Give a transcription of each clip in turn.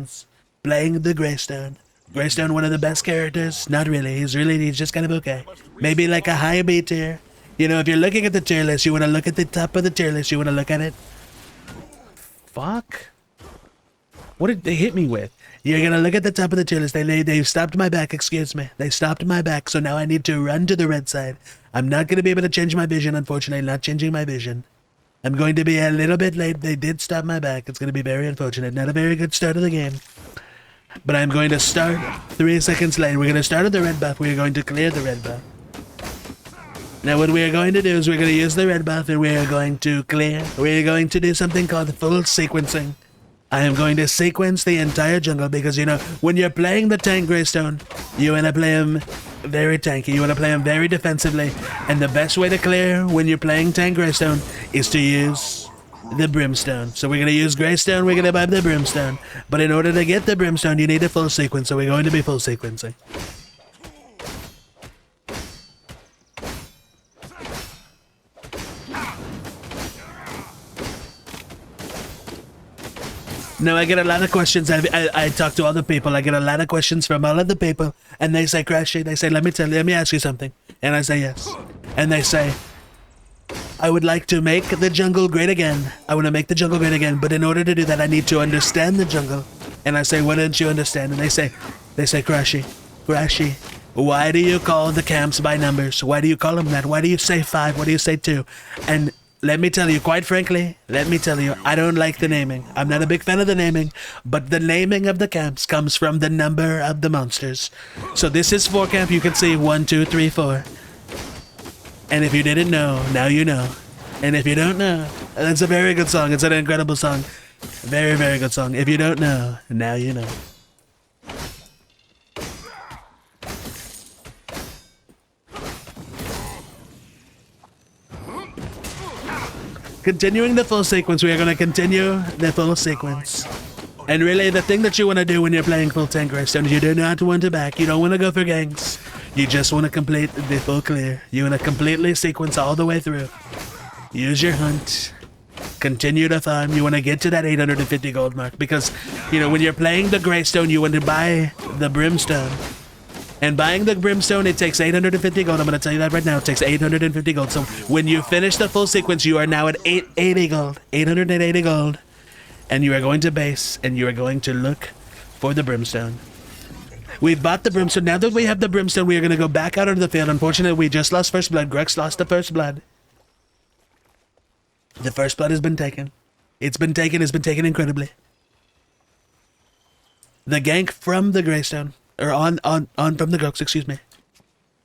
seconds playing the Greystone. Greystone, one of the best characters. Not really. He's just kind of okay. Maybe like a high B tier. You know, if you're looking at the tier list, you want to look at the top of the tier list. You want to look at it. Fuck. What did they hit me with? You're going to look at the top of the tier list. They stopped my back, excuse me. They stopped my back, so now I need to run to the red side. I'm not going to be able to change my vision, unfortunately. Not changing my vision. I'm going to be a little bit late. They did stop my back. It's going to be very unfortunate. Not a very good start of the game. But I'm going to start 3 seconds late. We're going to start at the red buff. We're going to clear the red buff. Now what we are going to do is we're going to use the red buff and we are going to clear. We're going to do something called full sequencing. I am going to sequence the entire jungle because, you know, when you're playing the tank Greystone, you want to play him very tanky. You want to play him very defensively. And the best way to clear when you're playing tank Greystone is to use the Brimstone. So we're going to use Greystone, we're going to buy the Brimstone. But in order to get the Brimstone, you need a full sequence. So we're going to be full sequencing. Now, I get a lot of questions. I talk to other people. I get a lot of questions from all of the people. And they say, Krashy, they say, let me ask you something. And I say, yes. And they say, I would like to make the jungle great again. I want to make the jungle great again. But in order to do that, I need to understand the jungle. And I say, what don't you understand? And they say, Krashy, why do you call the camps by numbers? Why do you call them that? Why do you say 5? Why do you say 2? And let me tell you, quite frankly, I don't like the naming. I'm not a big fan of the naming, but the naming of the camps comes from the number of the monsters. So this is 4 camp. You can see 1, 2, 3, 4. And if you didn't know, now you know. And if you don't know, it's a very good song. It's an incredible song. Very, very good song. If you don't know, now you know. Continuing the full sequence, we are going to continue the full sequence. And really, the thing that you want to do when you're playing full tank Greystone is you do not want to back. You don't want to go for ganks. You just want to complete the full clear. You want to completely sequence all the way through. Use your hunt. Continue to farm. You want to get to that 850 gold mark. Because, you know, when you're playing the Greystone, you want to buy the Brimstone. And buying the Brimstone, it takes 850 gold. I'm going to tell you that right now. It takes 850 gold. So when you finish the full sequence, you are now at 880 gold. 880 gold. And you are going to base, and you are going to look for the Brimstone. We've bought the Brimstone. Now that we have the Brimstone, we are going to go back out onto the field. Unfortunately, we just lost first blood. Grex lost the first blood. The first blood has been taken. It's been taken incredibly. The gank from the Greystone. Or on from the Gox, excuse me.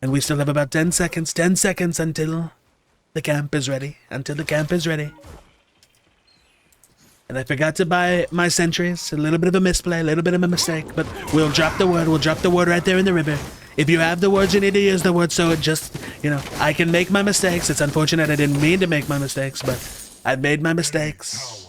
And we still have about 10 seconds. 10 seconds until the camp is ready. And I forgot to buy my sentries. A little bit of a misplay, a little bit of a mistake. But we'll drop the word. We'll drop the word right there in the river. If you have the words, you need to use the word. So it just, you know, I can make my mistakes. It's unfortunate I didn't mean to make my mistakes. But I've made my mistakes.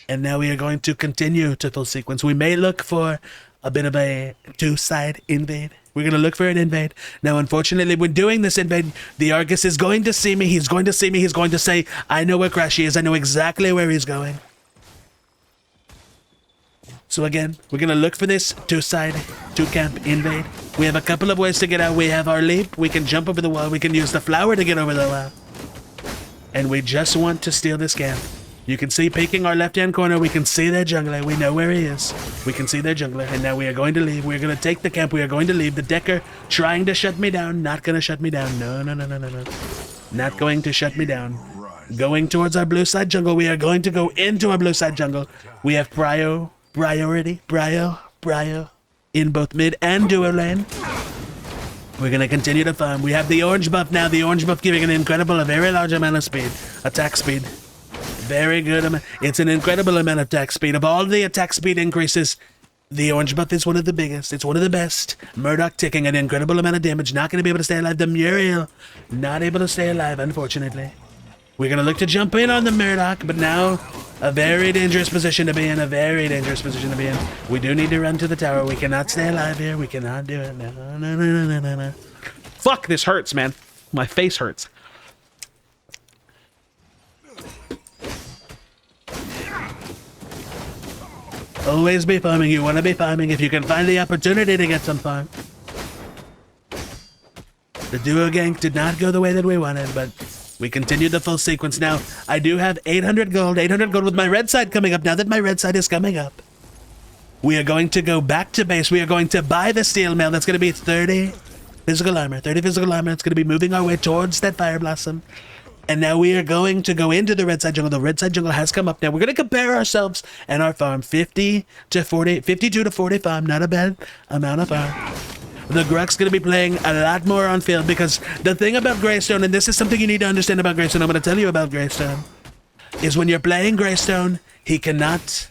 And now we are going to continue to full sequence. We may look for a bit of a 2-side invade. We're going to look for an invade. Now, unfortunately, when doing this invade, the Argus is going to see me. He's going to see me. He's going to say, I know where Krashy is. I know exactly where he's going. So again, we're going to look for this 2-side, 2-camp invade. We have a couple of ways to get out. We have our leap. We can jump over the wall. We can use the flower to get over the wall. And we just want to steal this camp. You can see peeking our left-hand corner, we can see their jungler. We know where he is. We can see their jungler. And now we are going to leave. We're going to take the camp. We are going to leave. The Decker trying to shut me down. Not going to shut me down. No. Not going to shut me down. Going towards our blue side jungle. We are going to go into our blue side jungle. We have priority in both mid and duo lane. We're going to continue to farm. We have the orange buff now. The orange buff giving an incredible, a very large amount of speed. Attack speed. Very good. It's an incredible amount of attack speed. Of all the attack speed increases, the orange buff is one of the biggest. It's one of the best. Murdoch taking an incredible amount of damage. Not going to be able to stay alive. The Muriel, not able to stay alive, unfortunately. We're going to look to jump in on the Murdoch, but now a very dangerous position to be in. We do need to run to the tower. We cannot stay alive here. We cannot do it. No. Fuck, this hurts, man. My face hurts. always be farming. You want to be farming if you can find the opportunity to get some farm. The duo gank did not go the way that we wanted, but we continued the full sequence. Now, I do have 800 gold with my red side coming up. Now that my red side is coming up, we are going to go back to base. We are going to buy the steel mail. That's going to be 30 physical armor. 30 physical armor. It's going to be moving our way towards that fire blossom. And now we are going to go into the red side jungle. The red side jungle has come up. Now we're going to compare ourselves and our farm. 50 to 40, 52 to 40 farm. Not a bad amount of farm. The Gruk's going to be playing a lot more on field because the thing about Greystone, and this is something you need to understand about Greystone, I'm going to tell you about Greystone, is when you're playing Greystone, he cannot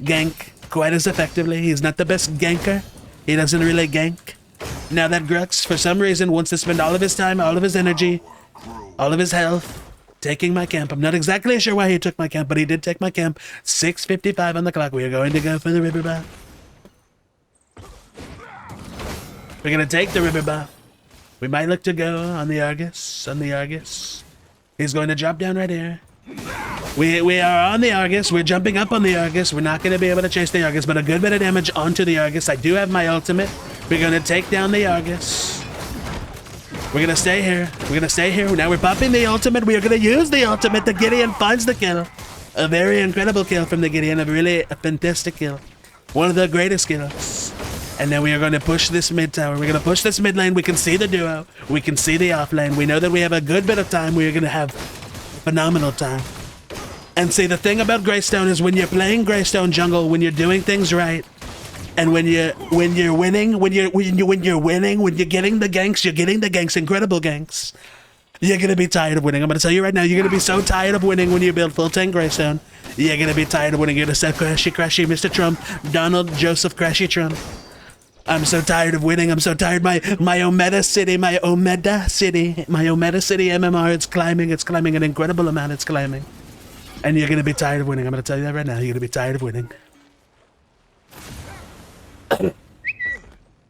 gank quite as effectively. He's not the best ganker. He doesn't really gank. Now that Grux, for some reason, wants to spend all of his time, all of his energy, all of his health, taking my camp. I'm not exactly sure why he took my camp, but he did take my camp. 6:55 on the clock. We are going to go for the river bath. We're going to take the river bath. We might look to go on the Argus. He's going to drop down right here. We are on the Argus. We're jumping up on the Argus. We're not going to be able to chase the Argus, but a good bit of damage onto the Argus. I do have my ultimate. We're going to take down the Argus. We're going to stay here. Now we're popping the ultimate. We are going to use the ultimate. The Gideon finds the kill. A very incredible kill from the Gideon. A really fantastic kill. One of the greatest kills. And then we are going to push this mid tower. We're going to push this mid lane. We can see the duo. We can see the off lane. We know that we have a good bit of time. We are going to have phenomenal time. And see, the thing about Greystone is when you're playing Greystone jungle, when you're doing things right, and when you're winning, when you're getting the ganks, incredible ganks, you're going to be tired of winning. I'm going to tell you right now, you're going to be so tired of winning when you build full tank Greystone. You're going to be tired of winning. You're going to say Krashy, Mr. Trump, Donald Joseph Krashy Trump. I'm so tired of winning. I'm so tired. My Omeda City MMR, it's climbing an incredible amount. It's climbing. And you're going to be tired of winning. I'm going to tell you that right now. You're going to be tired of winning.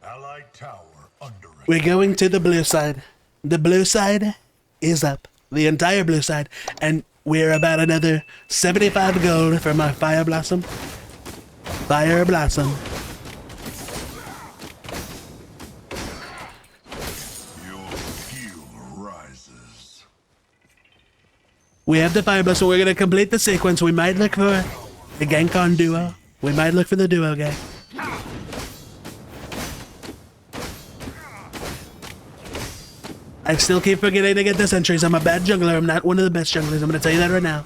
Allied tower under attack. We're going to the blue side. The blue side is up. The entire blue side. And we're about another 75 gold for my Fire Blossom. Fire Blossom. We have the Fire Blossom. We're going to complete the sequence. We might look for the gank on duo. We might look for the duo gank. I still keep forgetting to get the sentries. I'm a bad jungler. I'm not one of the best junglers. I'm going to tell you that right now.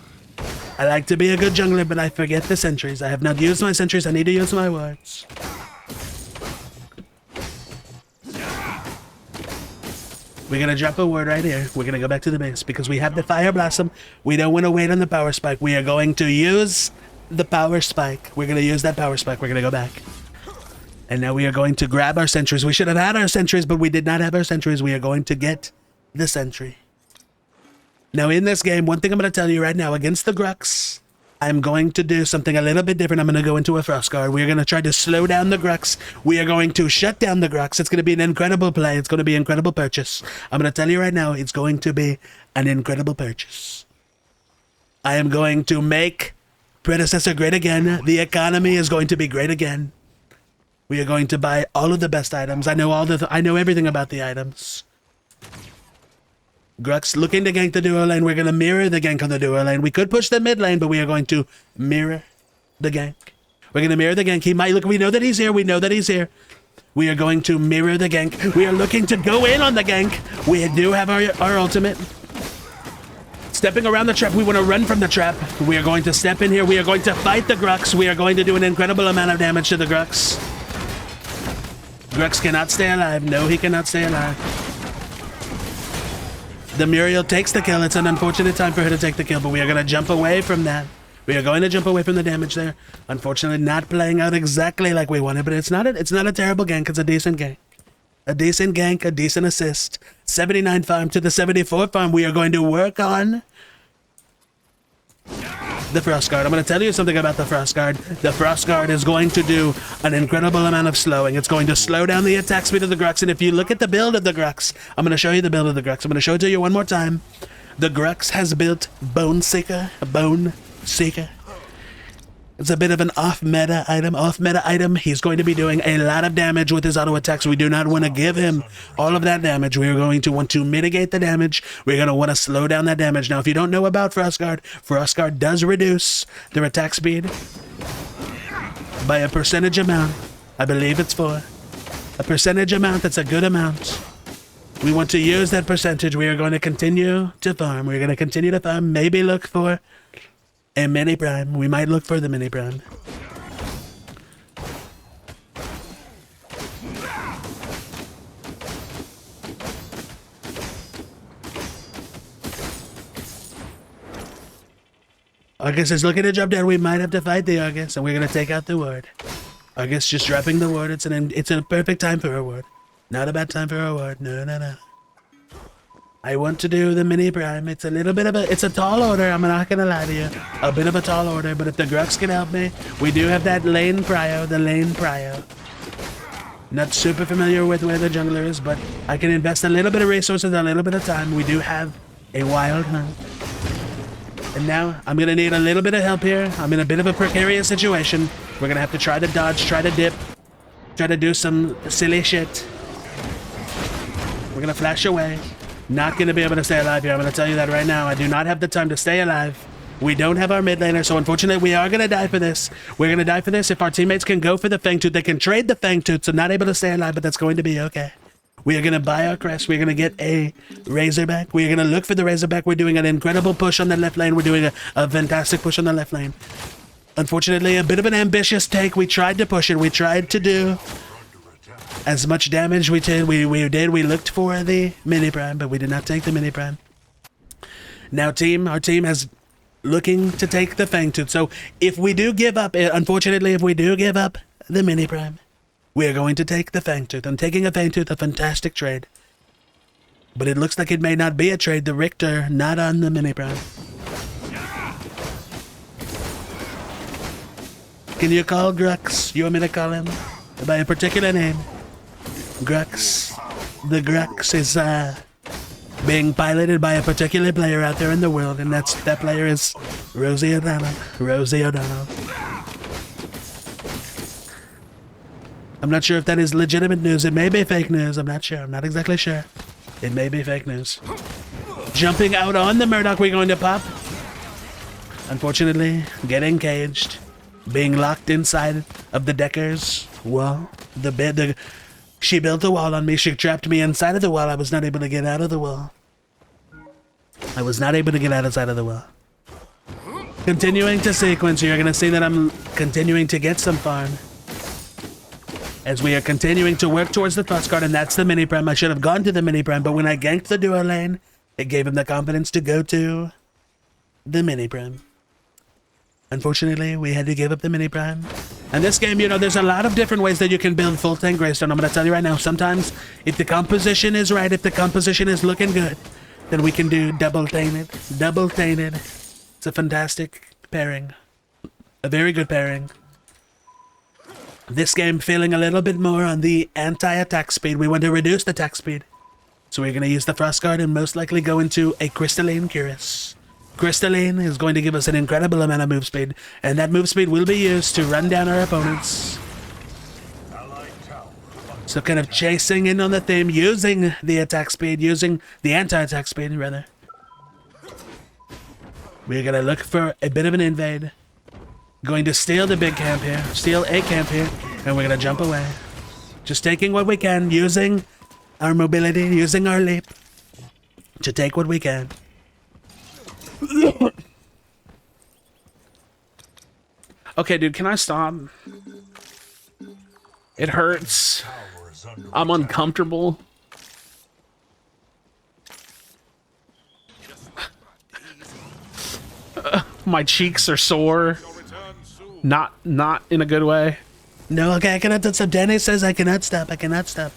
I like to be a good jungler, but I forget the sentries. I have not used my sentries. I need to use my wards. We're going to drop a ward right here. We're going to go back to the base because we have the Fire Blossom. We don't want to wait on the Power Spike. We are going to use the Power Spike. We're going to use that Power Spike. We're going to go back. And now we are going to grab our sentries. We should have had our sentries, but we did not have our sentries. We are going to get the sentry. Now in this game, one thing I'm going to tell you right now, against the Grux, I'm going to do something a little bit different. I'm going to go into a Frost Guard. We are going to try to slow down the Grux. We are going to shut down the Grux. It's going to be an incredible play. It's going to be an incredible purchase. I'm going to tell you right now, it's going to be an incredible purchase. I am going to make Predecessor great again. The economy is going to be great again. We are going to buy all of the best items. I know everything about the items. Grux looking to gank the duo lane. We're going to mirror the gank on the duo lane. We could push the mid lane, but we are going to mirror the gank. We're going to mirror the gank. He might look. We know that he's here. We know that he's here. We are going to mirror the gank. We are looking to go in on the gank. We do have our ultimate. Stepping around the trap. We want to run from the trap. We are going to step in here. We are going to fight the Grux. We are going to do an incredible amount of damage to the Grux. Grux cannot stay alive. No, he cannot stay alive. The Muriel takes the kill. It's an unfortunate time for her to take the kill, but we are going to jump away from that. We are going to jump away from the damage there. Unfortunately, not playing out exactly like we wanted, but it's not a terrible gank. It's a decent gank. A decent gank, a decent assist. 79 farm to the 74 farm. We are going to work on the Frost Guard. I'm going to tell you something about the Frost Guard. The Frost Guard is going to do an incredible amount of slowing. It's going to slow down the attack speed of the Grux. And if you look at the build of the Grux, I'm going to show you the build of the Grux. I'm going to show it to you one more time. The Grux has built Bone Seeker. It's a bit of an off-meta item. Off-meta item, he's going to be doing a lot of damage with his auto attacks. We do not want to give him all of that damage. We're going to want to mitigate the damage. We're going to want to slow down that damage. Now, if you don't know about Frostguard does reduce their attack speed by a percentage amount. I believe it's for a percentage amount. That's a good amount. We want to use that percentage. We are going to continue to farm. We're going to continue to farm. Maybe look for a mini prime. We might look for the mini prime. Argus is looking to jump down. We might have to fight the Argus, and we're gonna take out the ward. Argus just dropping the ward. It's a perfect time for a ward. Not a bad time for a ward. No, no, no. I want to do the mini prime. It's a little bit of it's a tall order. I'm not gonna lie to you. A bit of a tall order, but if the Grux can help me, we do have that lane prio, the lane prio. Not super familiar with where the jungler is, but I can invest a little bit of resources, a little bit of time. We do have a wild hunt. And now I'm gonna need a little bit of help here. I'm in a bit of a precarious situation. We're gonna have to try to dodge, try to dip, try to do some silly shit. We're gonna flash away. Not gonna be able to stay alive here. I'm gonna tell you that right now. I do not have the time to stay alive. We don't have our mid laner, so unfortunately we are gonna die for this. We're gonna die for this. If our teammates can go for the Fang Tooth, they can trade the Fang Tooth, so not able to stay alive, but that's going to be okay. We are gonna buy our crest. We're gonna get a Razorback. We're gonna look for the Razorback. We're doing an incredible push on the left lane. We're doing a fantastic push on the left lane. Unfortunately, a bit of an ambitious take. We tried to push it. We tried to do as much damage we did. We looked for the mini prime, but we did not take the mini prime. Now, our team has looking to take the Fang Tooth. So if we do give up, unfortunately, if we do give up the mini prime, we are going to take the Fang Tooth. And taking a Fang Tooth, a fantastic trade. But it looks like it may not be a trade. The Richter, not on the mini prime. Can you call Grux? You want me to call him by a particular name? Grux. The Grux is being piloted by a particular player out there in the world, and that player is Rosie O'Donnell. Rosie O'Donnell. I'm not sure if that is legitimate news. It may be fake news. I'm not sure. I'm not exactly sure. It may be fake news. Jumping out on the Murdoch, we're going to pop. Unfortunately, getting caged. Being locked inside of the Decker's wall. She built a wall on me. She trapped me inside of the wall. I was not able to get out of the wall. I was not able to get outside of the wall. Continuing to sequence, you're going to see that I'm continuing to get some farm. As we are continuing to work towards the Frostguard, and that's the mini prime. I should have gone to the mini prime, but when I ganked the duo lane, it gave him the confidence to go to the mini prime. Unfortunately, we had to give up the mini prime. And this game, you know, there's a lot of different ways that you can build full tank Greystone. I'm going to tell you right now, sometimes if the composition is right, if the composition is looking good, then we can do double tainted. Double tainted. It's a fantastic pairing. A very good pairing. This game feeling a little bit more on the anti-attack speed. We want to reduce the attack speed. So we're going to use the Frostguard and most likely go into a Crystalline Cuirass. Crystalline is going to give us an incredible amount of move speed, and that move speed will be used to run down our opponents. So kind of chasing in on the theme, using the attack speed, using the anti-attack speed, rather. We're going to look for a bit of an invade. Going to steal the big camp here, steal a camp here, and we're going to jump away. Just taking what we can, using our mobility, using our leap to take what we can. Okay, dude, can I stop? It hurts. I'm uncomfortable. My cheeks are sore. Not in a good way. No, okay, I cannot stop. Danny says I cannot stop. I cannot stop.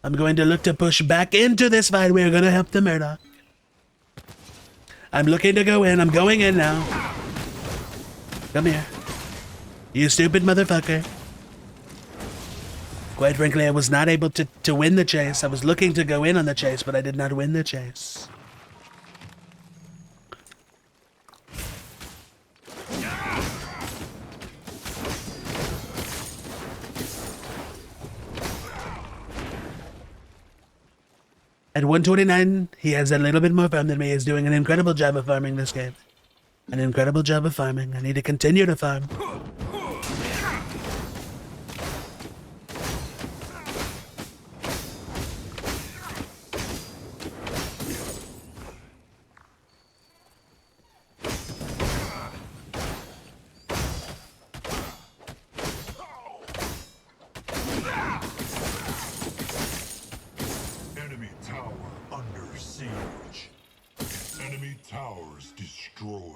I'm going to look to push back into this fight. We're going to help the Murdoch. I'm looking to go in. I'm going in now. Come here. You stupid motherfucker. Quite frankly, I was not able to win the chase. I was looking to go in on the chase, but I did not win the chase. At 129, he has a little bit more farm than me. He's doing an incredible job of farming this game. An incredible job of farming. I need to continue to farm. Enemy tower under siege. Enemy towers destroyed.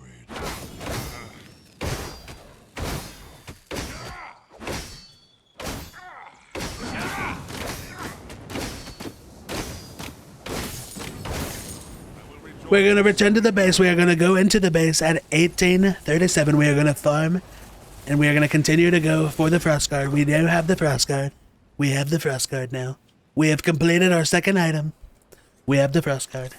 We're going to return to the base. We are going to go into the base at 1837. We are going to farm, and we are going to continue to go for the Frost Guard. We now have the Frost Guard. We have the Frost Guard now. We have completed our second item. We have the Frost Guard.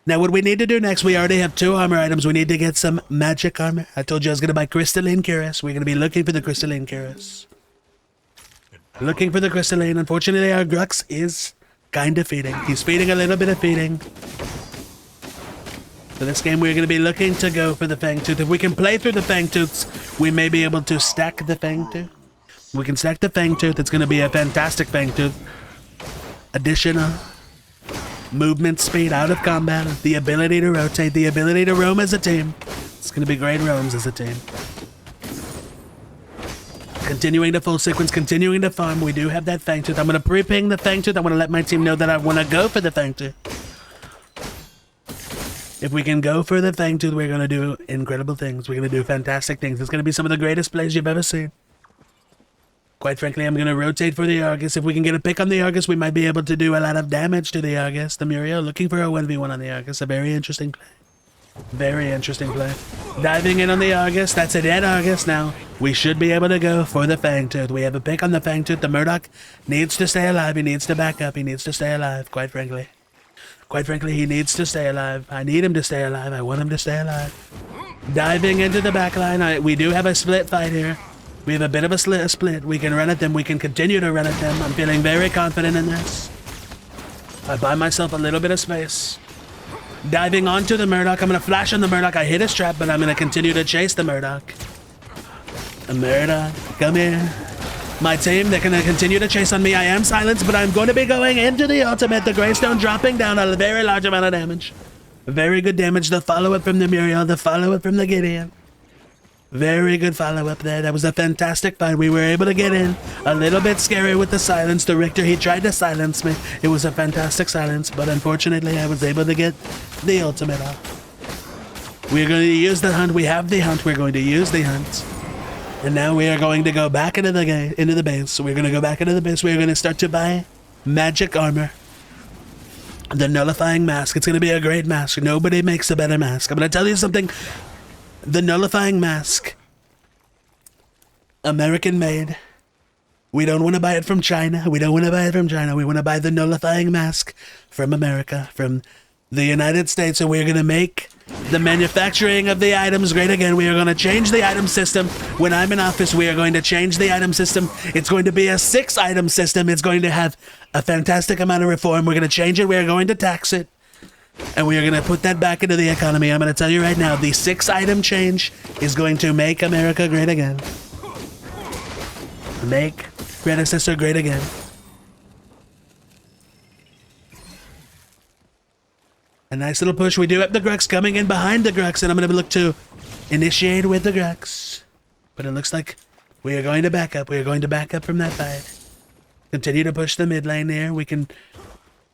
Now, what we need to do next, we already have 2 armor items. We need to get some magic armor. I told you I was going to buy Crystalline Cuirass. We're going to be looking for the Crystalline Cuirass. Looking for the Crystalline. Unfortunately, our Grux is kind of feeding. He's feeding a little bit of feeding. For this game, we're going to be looking to go for the Fangtooth. If we can play through the Fangtooths, we may be able to stack the Fangtooth. We can stack the Fangtooth. It's going to be a fantastic Fangtooth. Additional movement speed out of combat, the ability to rotate, the ability to roam as a team. It's going to be great roams as a team. Continuing to full sequence, continuing to farm. We do have that Fangtooth. I'm going to pre-ping the Fangtooth. I want to let my team know that I want to go for the Fangtooth. If we can go for the Fangtooth, we're going to do incredible things. We're going to do fantastic things. It's going to be some of the greatest plays you've ever seen. Quite frankly, I'm going to rotate for the Argus. If we can get a pick on the Argus, we might be able to do a lot of damage to the Argus. The Muriel looking for a 1v1 on the Argus. A very interesting play. Very interesting play. Diving in on the Argus. That's a dead Argus now. We should be able to go for the Fangtooth. We have a pick on the Fangtooth. The Murdoch needs to stay alive. He needs to back up. He needs to stay alive, quite frankly. Quite frankly, he needs to stay alive. I need him to stay alive. I want him to stay alive. Diving into the back line. We do have a split fight here. We have a bit of a split. We can run at them. We can continue to run at them. I'm feeling very confident in this. I buy myself a little bit of space. Diving onto the Murdoch. I'm going to flash on the Murdoch. I hit his trap, but I'm going to continue to chase the Murdoch. The Murdoch, come here. My team, they're going to continue to chase on me. I am silenced, but I'm going to be going into the ultimate. The Greystone dropping down a very large amount of damage. Very good damage. The follow-up from the Muriel. The follow-up from the Gideon. Very good follow-up there. That was a fantastic fight. We were able to get in. A little bit scary with the silence. The Richter, he tried to silence me. It was a fantastic silence, but unfortunately, I was able to get the ultimate off. We're going to use the hunt. We have the hunt. We're going to use the hunt. And now we are going to go back into the base. So we're going to go back into the base. We're going to start to buy magic armor. The nullifying mask. It's going to be a great mask. Nobody makes a better mask. I'm going to tell you something. The nullifying mask. American made. We don't want to buy it from China. We don't want to buy it from China. We want to buy the nullifying mask from America, from the United States. And we're going to make the manufacturing of the items great again. We are going to change the item system. When I'm in office, we are going to change the item system. It's going to be a 6-item system. It's going to have a fantastic amount of reform. We're going to change it. We are going to tax it. And we are going to put that back into the economy. I'm going to tell you right now, the 6-item change is going to make America great again. Make Predecessor great again. A nice little push. We do have the Grux coming in behind the Grux, and I'm going to look to initiate with the Grux. But it looks like we are going to back up. We are going to back up from that fight. Continue to push the mid lane here. We can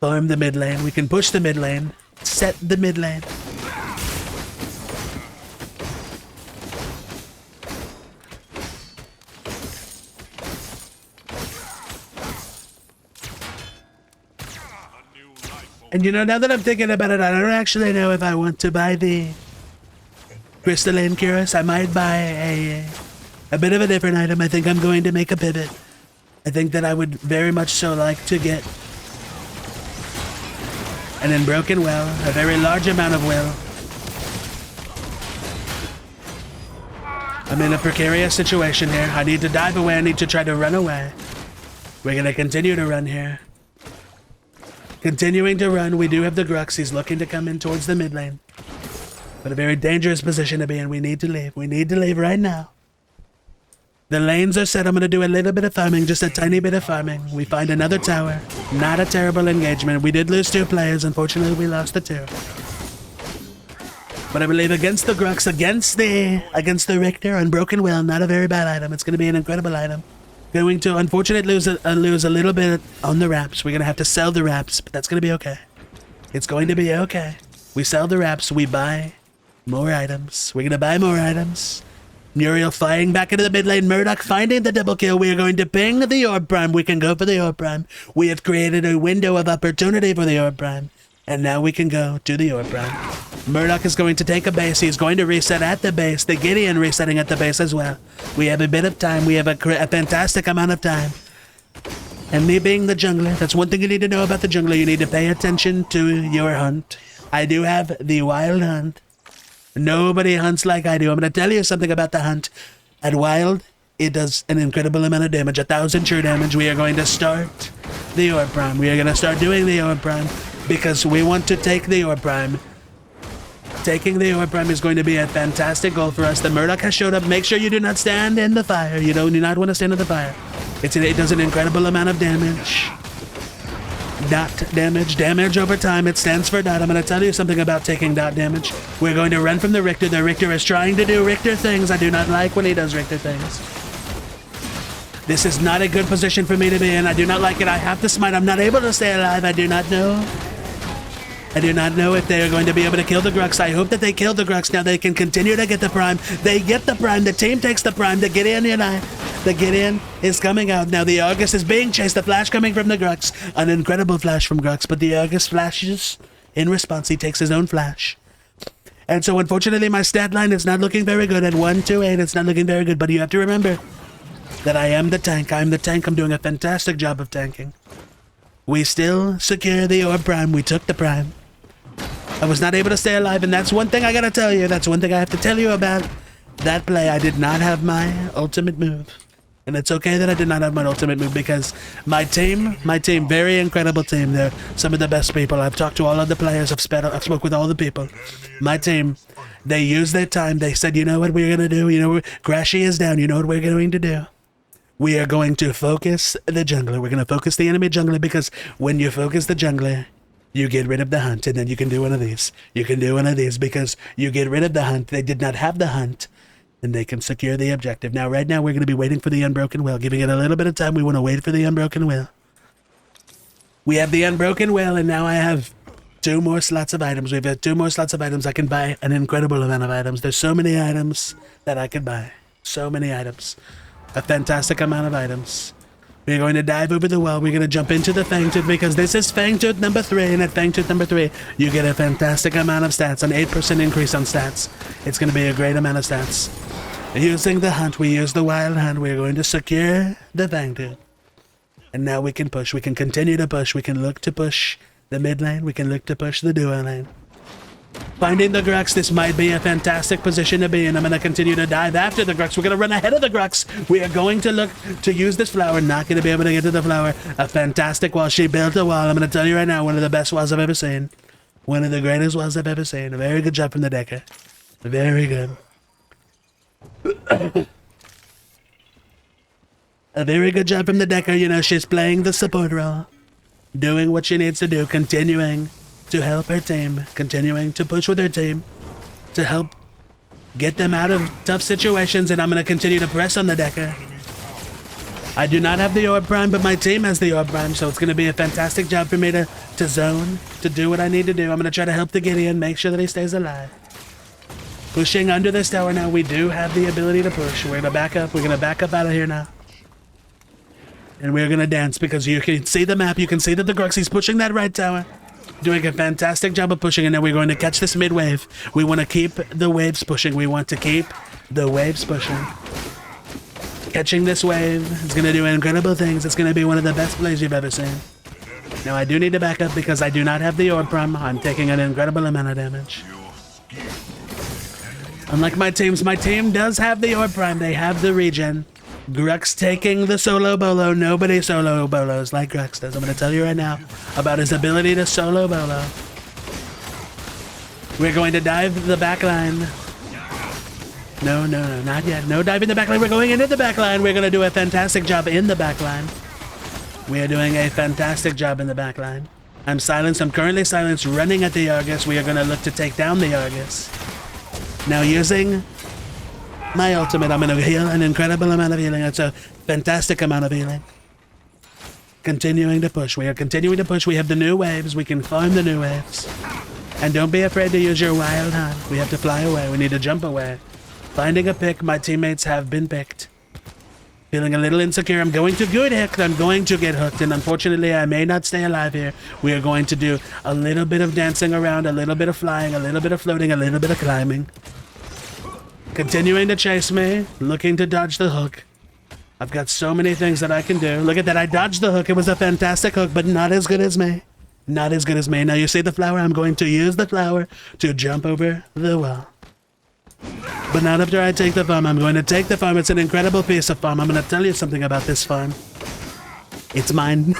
farm the mid lane. We can push the mid lane. Set the mid lane. And you know, now that I'm thinking about it, I don't actually know if I want to buy the Crystalline Cuirass. I might buy a bit of a different item. I think I'm going to make a pivot. I think that I would very much so like to get an Unbroken Well, a very large amount of will. I'm in a precarious situation here. I need to dive away. I need to try to run away. We're going to continue to run here. Continuing to run, we do have the Grux. He's looking to come in towards the mid lane. But a very dangerous position to be in. We need to leave. We need to leave right now. The lanes are set. I'm going to do a little bit of farming, just a tiny bit of farming. We find another tower. Not a terrible engagement. We did lose 2 players. Unfortunately, we lost the 2. But I believe against the Grux, against the Richter, Unbroken Will, not a very bad item. It's going to be an incredible item. Going to, unfortunately, lose a little bit on the wraps. We're going to have to sell the wraps, but that's going to be okay. It's going to be okay. We sell the wraps. We buy more items. We're going to buy more items. Muriel flying back into the mid lane. Murdoch finding the double kill. We are going to ping the Orb Prime. We can go for the Orb Prime. We have created a window of opportunity for the Orb Prime. And now we can go to the Orb Prime. Murdoch is going to take a base. He's going to reset at the base. The Gideon resetting at the base as well. We have a bit of time. We have a fantastic amount of time. And me being the jungler, that's one thing you need to know about the jungler. You need to pay attention to your hunt. I do have the wild hunt. Nobody hunts like I do. I'm going to tell you something about the hunt. At wild, it does an incredible amount of damage. 1,000 true damage. We are going to start the Orb Prime. We are going to start doing the Orb Prime because we want to take the Orb Prime. Taking the Orb Prime is going to be a fantastic goal for us. The Murdoch has showed up. Make sure you do not stand in the fire. You do not want to stand in the fire. It does an incredible amount of damage. Dot damage. Damage over time. It stands for dot. I'm going to tell you something about taking dot damage. We're going to run from the Richter. The Richter is trying to do Richter things. I do not like when he does Richter things. This is not a good position for me to be in. I do not like it. I have to smite. I'm not able to stay alive. I do not know. I do not know if they are going to be able to kill the Grux. I hope that they kill the Grux. Now they can continue to get the Prime. They get the Prime. The team takes the Prime. The Gideon The Gideon is coming out. Now the August is being chased. The flash coming from the Grux. An incredible flash from Grux. But the August flashes in response. He takes his own flash. And so unfortunately my stat line is not looking very good. At 128 it's not looking very good. But you have to remember that I am the tank. I'm the tank. I'm doing a fantastic job of tanking. We still secure the Orb Prime. We took the Prime. I was not able to stay alive, and that's one thing I gotta tell you. That's one thing I have to tell you about that play. I did not have my ultimate move. And it's okay that I did not have my ultimate move because my team, very incredible team. They're some of the best people. I've talked to all of the players. I've spoke with all the people. My team, they used their time. They said, you know what we're gonna do? You know, Krashy is down. You know what we're going to do? We are going to focus the jungler. We're going to focus the enemy jungler because when you focus the jungler, you get rid of the hunt, and then you can do one of these. You can do one of these because you get rid of the hunt. They did not have the hunt, and they can secure the objective. Now, right now, we're going to be waiting for the Unbroken Will, giving it a little bit of time. We want to wait for the Unbroken Will. We have the Unbroken Will, and now I have 2 more slots of items. We've got 2 more slots of items. I can buy an incredible amount of items. There's so many items that I could buy. So many items. A fantastic amount of items. We're going to dive over the wall. We're going to jump into the Fangtooth because this is Fangtooth number 3. And at Fangtooth number 3, you get a fantastic amount of stats. An 8% increase on stats. It's going to be a great amount of stats. Using the hunt, we use the wild hunt. We're going to secure the Fangtooth. And now we can push. We can continue to push. We can look to push the mid lane. We can look to push the duo lane. Finding the Grux, this might be a fantastic position to be in. I'm going to continue to dive after the Grux. We're going to run ahead of the Grux. We are going to look to use this flower. Not going to be able to get to the flower. A fantastic wall. She built a wall. I'm going to tell you right now, one of the best walls I've ever seen. One of the greatest walls I've ever seen. A very good job from the Decker. Very good. A very good job from the Decker. You know, she's playing the support role. Doing what she needs to do. Continuing to help her team, continuing to push with her team, to help get them out of tough situations, and I'm going to continue to press on the Decker. I do not have the Orb Prime, but my team has the Orb Prime, so it's going to be a fantastic job for me to zone, to do what I need to do. I'm going to try to help the Gideon, make sure that he stays alive. Pushing under this tower now, we do have the ability to push. We're going to back up. We're going to back up out of here now. And we're going to dance because you can see the map. You can see that the Grux, he's pushing that right tower. Doing a fantastic job of pushing, and now we're going to catch this mid wave. We want to keep the waves pushing. We want to keep the waves pushing. Catching this wave is going to do incredible things. It's going to be one of the best plays you've ever seen. Now I do need to back up because I do not have the Orb Prime. I'm taking an incredible amount of damage. Unlike my team does have the Orb Prime. They have the regen. Grux taking the solo bolo. Nobody solo bolos like Grux does. I'm going to tell you right now about his ability to solo bolo. We're going to dive the back line. No, not yet. No dive in the back line. We're going into the back line. We're going to do a fantastic job in the back line. We are doing a fantastic job in the back line. I'm silenced. I'm currently silenced, running at the Argus. We are going to look to take down the Argus. Now using my ultimate, I'm going to heal an incredible amount of healing. It's a fantastic amount of healing. Continuing to push. We are continuing to push. We have the new waves. We can farm the new waves. And don't be afraid to use your wild hunt. We have to fly away. We need to jump away. Finding a pick. My teammates have been picked. Feeling a little insecure. I'm going to get hooked. I'm going to get hooked. And unfortunately, I may not stay alive here. We are going to do a little bit of dancing around, a little bit of flying, a little bit of floating, a little bit of climbing. Continuing to chase me. Looking to dodge the hook. I've got so many things that I can do. Look at that. I dodged the hook. It was a fantastic hook, but not as good as me. Not as good as me. Now you see the flower? I'm going to use the flower to jump over the wall. But not after I take the farm. I'm going to take the farm. It's an incredible piece of farm. I'm going to tell you something about this farm. It's mine.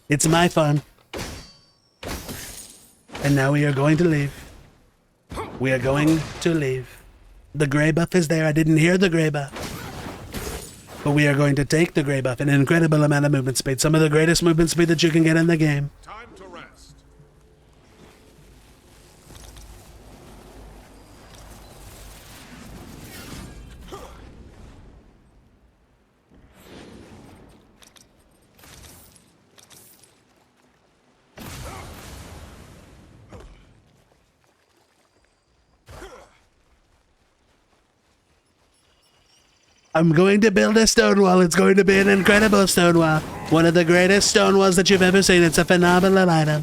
It's my farm. And now we are going to leave. We are going to leave. The gray buff is there. I didn't hear the gray buff. But we are going to take the gray buff. An incredible amount of movement speed. Some of the greatest movement speed that you can get in the game. Time to rest. I'm going to build a stone wall. It's going to be an incredible stone wall. One of the greatest stone walls that you've ever seen. It's a phenomenal item.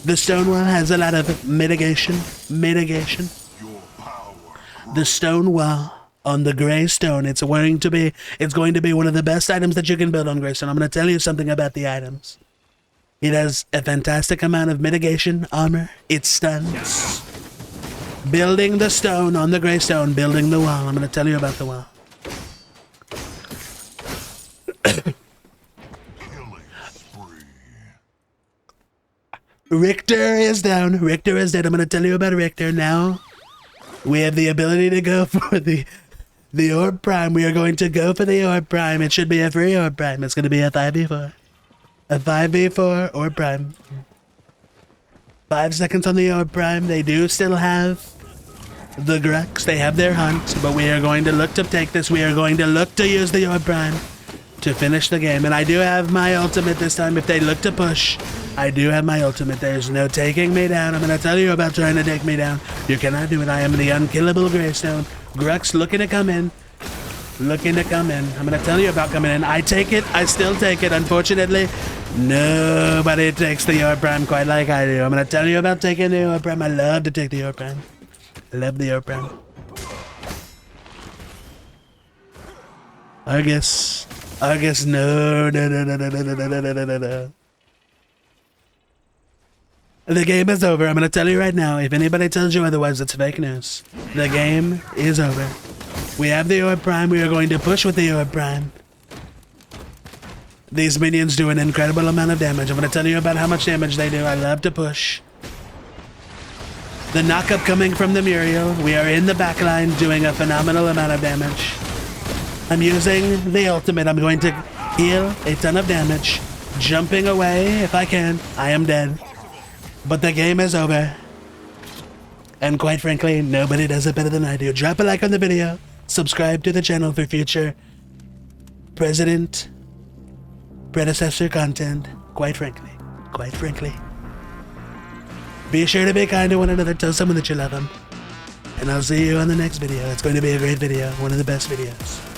The stone wall has a lot of mitigation. Your power. The stone wall on the Greystone. It's going to be one of the best items that you can build on Greystone. I'm going to tell you something about the items. It has a fantastic amount of mitigation, armor. It stuns. Building the stone on the Greystone. Building the wall. I'm going to tell you about the wall. Killing spree. Richter is down. Richter is dead. I'm going to tell you about Richter now. We have the ability to go for the Orb Prime. We are going to go for the Orb Prime. It should be a free Orb Prime. It's going to be a 5v4. A 5v4 Orb Prime. 5 seconds on the Orb Prime. They do still have the Grux. They have their hunt. But we are going to look to take this. We are going to look to use the Orb Prime to finish the game. And I do have my ultimate this time. If they look to push, I do have my ultimate. There's no taking me down. I'm going to tell you about trying to take me down. You cannot do it. I am the unkillable Greystone. Grux looking to come in. Looking to come in. I'm going to tell you about coming in. I take it. I still take it. Unfortunately, nobody takes the Orb Prime quite like I do. I'm going to tell you about taking the Orb Prime. I love to take the Orb Prime. I love the Orb Prime. Argus, no. The game is over. I'm going to tell you right now. If anybody tells you otherwise, it's fake news. The game is over. We have the Orb Prime. We are going to push with the Orb Prime. These minions do an incredible amount of damage. I'm going to tell you about how much damage they do. I love to push. The knockup coming from the Muriel. We are in the back line doing a phenomenal amount of damage. I'm using the ultimate. I'm going to heal a ton of damage. Jumping away if I can. I am dead. But the game is over. And quite frankly, nobody does it better than I do. Drop a like on the video. Subscribe to the channel for future Predecessor content. Quite frankly. Be sure to be kind to one another. Tell someone that you love them. And I'll see you on the next video. It's going to be a great video. One of the best videos.